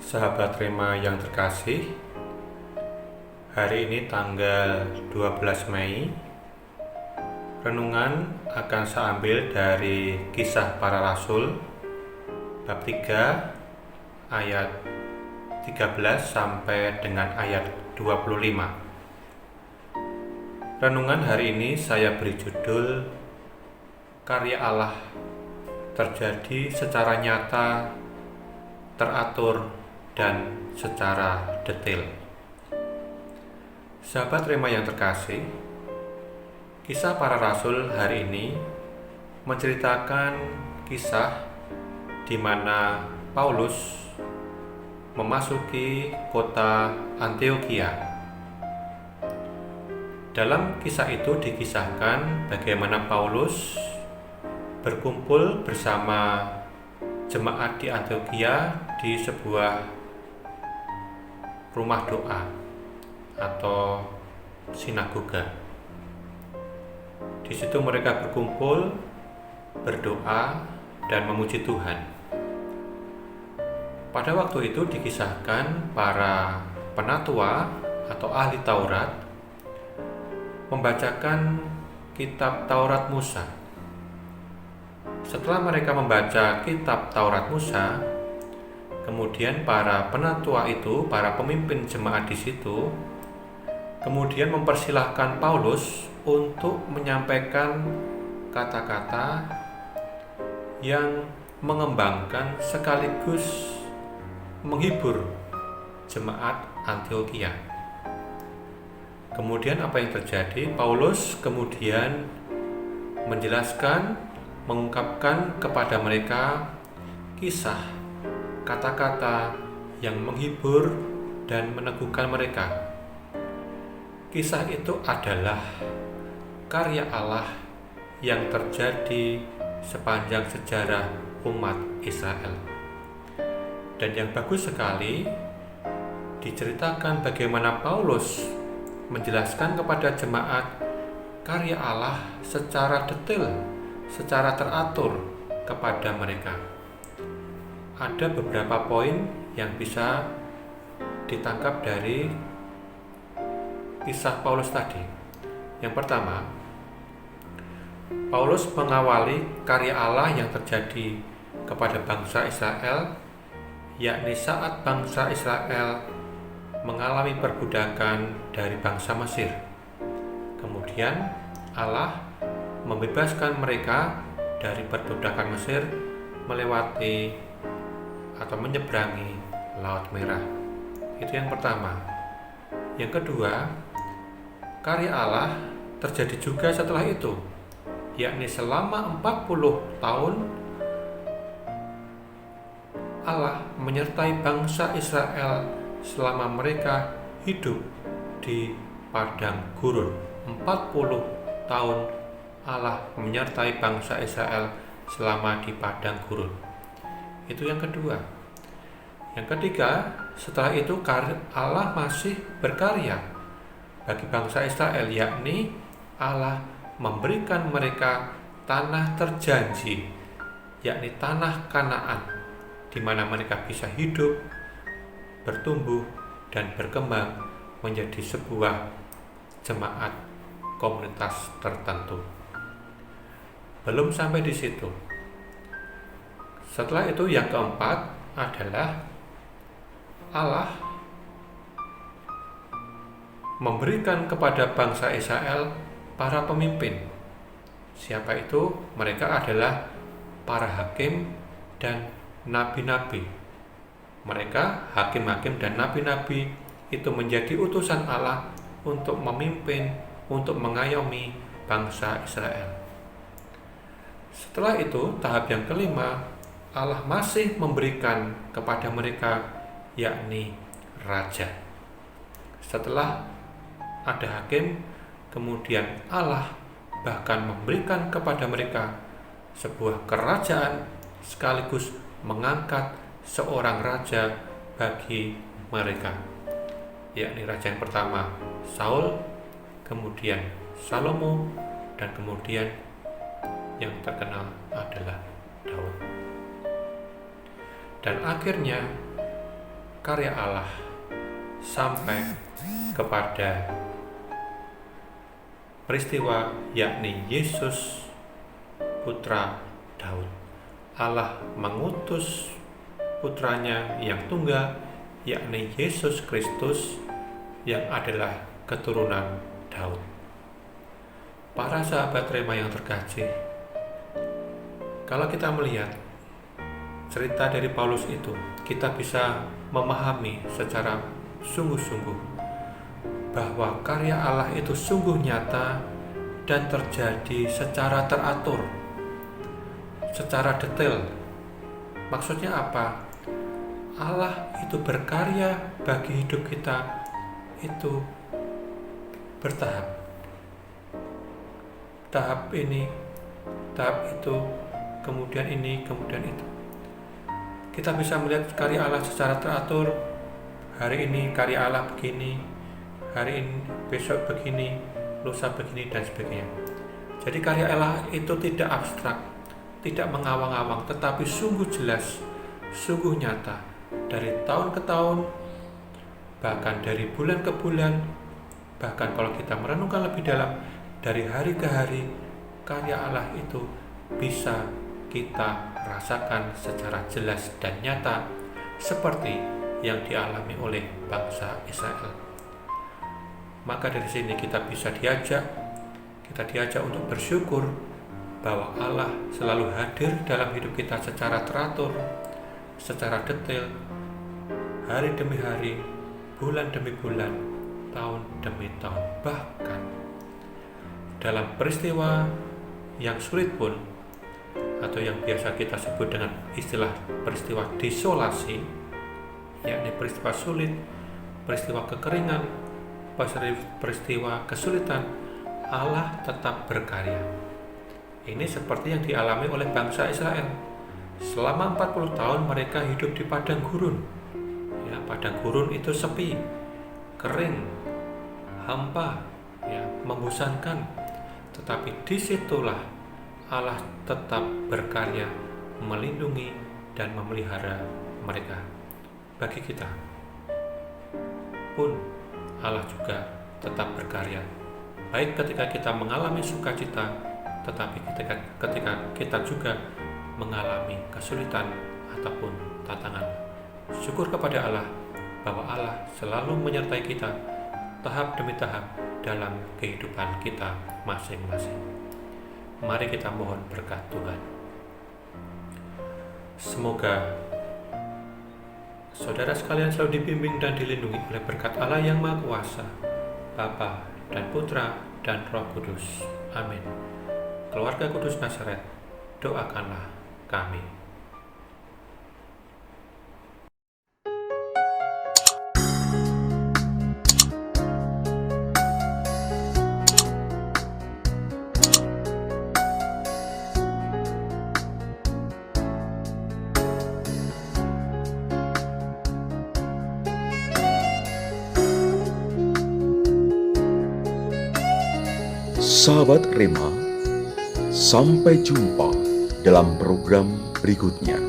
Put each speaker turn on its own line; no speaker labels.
Sahabat Rema yang terkasih, hari ini tanggal 12 Mei, renungan akan saya ambil dari Kisah Para Rasul, bab 3, ayat 13 sampai dengan ayat 25. Renungan hari ini saya beri judul Karya Allah terjadi secara nyata, teratur, dan secara detail. Sahabat Rema yang terkasih, Kisah Para Rasul hari ini menceritakan kisah di mana Paulus memasuki kota Antiokhia. Dalam kisah itu dikisahkan bagaimana Paulus berkumpul bersama jemaat di Antiokhia di sebuah rumah doa atau sinagoga. Di situ mereka berkumpul, berdoa, dan memuji Tuhan. Pada waktu itu dikisahkan para penatua atau ahli Taurat membacakan kitab Taurat Musa. Setelah mereka membaca kitab Taurat Musa, kemudian para penatua itu, para pemimpin jemaat di situ, kemudian mempersilahkan Paulus untuk menyampaikan kata-kata yang mengembangkan sekaligus menghibur jemaat Antiokhia. Kemudian apa yang terjadi? Paulus kemudian menjelaskan, mengungkapkan kepada mereka kisah, kata-kata yang menghibur dan meneguhkan mereka. Kisah itu adalah karya Allah yang terjadi sepanjang sejarah umat Israel. Dan yang bagus sekali, diceritakan bagaimana Paulus menjelaskan kepada jemaat karya Allah secara detail, secara teratur kepada mereka. Ada beberapa poin yang bisa ditangkap dari kisah Paulus tadi. Yang pertama, Paulus mengawali karya Allah yang terjadi kepada bangsa Israel, yakni saat bangsa Israel mengalami perbudakan dari bangsa Mesir. Kemudian Allah membebaskan mereka dari perbudakan Mesir melewati atau menyeberangi Laut Merah. Itu yang pertama. Yang kedua, karya Allah terjadi juga setelah itu, yakni selama 40 tahun Allah menyertai bangsa Israel selama mereka hidup di padang gurun. 40 tahun Allah menyertai bangsa Israel selama di padang gurun. Itu yang kedua. Yang ketiga, setelah itu Allah masih berkarya bagi bangsa Israel, yakni Allah memberikan mereka tanah terjanji, yakni tanah Kanaan, di mana mereka bisa hidup, bertumbuh, dan berkembang menjadi sebuah jemaat komunitas tertentu. Belum sampai di situ. Setelah itu yang keempat adalah Allah memberikan kepada bangsa Israel para pemimpin. Siapa itu? Mereka adalah para hakim dan nabi-nabi. Mereka, hakim-hakim dan nabi-nabi, itu menjadi utusan Allah untuk memimpin, untuk mengayomi bangsa Israel. Setelah itu, tahap yang kelima, Allah masih memberikan kepada mereka, yakni raja. Setelah ada hakim, kemudian Allah bahkan memberikan kepada mereka sebuah kerajaan sekaligus mengangkat seorang raja bagi mereka, yakni raja yang pertama Saul, kemudian Salomo, dan kemudian yang terkenal adalah Daud. Dan akhirnya karya Allah sampai kepada peristiwa yakni Yesus putra Daud. Allah mengutus putranya yang tunggal yakni Yesus Kristus yang adalah keturunan Daud. Para sahabat Rema yang terkasih, kalau kita melihat cerita dari Paulus itu, kita bisa memahami secara sungguh-sungguh bahwa karya Allah itu sungguh nyata dan terjadi secara teratur, secara detail. Maksudnya apa? Allah itu berkarya bagi hidup kita itu bertahap. Tahap ini, tahap itu, kemudian ini, kemudian itu. Kita bisa melihat karya Allah secara teratur. Hari ini karya Allah begini, hari ini besok begini, lusa begini, dan sebagainya. Jadi karya Allah itu tidak abstrak, tidak mengawang-awang, tetapi sungguh jelas, sungguh nyata. Dari tahun ke tahun, bahkan dari bulan ke bulan, bahkan kalau kita merenungkan lebih dalam, dari hari ke hari, karya Allah itu bisa kita rasakan secara jelas dan nyata seperti yang dialami oleh bangsa Israel. Maka dari sini kita diajak untuk bersyukur bahwa Allah selalu hadir dalam hidup kita secara teratur, secara detail, hari demi hari, bulan demi bulan, tahun demi tahun. Bahkan dalam peristiwa yang sulit pun, atau yang biasa kita sebut dengan istilah peristiwa desolasi, yakni peristiwa sulit, peristiwa kekeringan, peristiwa kesulitan, Allah tetap berkarya. Ini seperti yang dialami oleh bangsa Israel. Selama 40 tahun mereka hidup di padang gurun. Padang gurun itu sepi, kering, hampa, membosankan. Tetapi disitulah Allah tetap berkarya, melindungi dan memelihara mereka. Bagi kita pun Allah juga tetap berkarya, baik ketika kita mengalami sukacita, tetapi ketika kita juga mengalami kesulitan ataupun tantangan. Syukur kepada Allah bahwa Allah selalu menyertai kita tahap demi tahap dalam kehidupan kita masing-masing. Mari kita mohon berkat Tuhan. Semoga saudara sekalian selalu dibimbing dan dilindungi oleh berkat Allah yang Maha Kuasa, Bapa dan Putra dan Roh Kudus. Amin. Keluarga Kudus Nazaret, doakanlah kami.
Sahabat Rema, sampai jumpa dalam program berikutnya.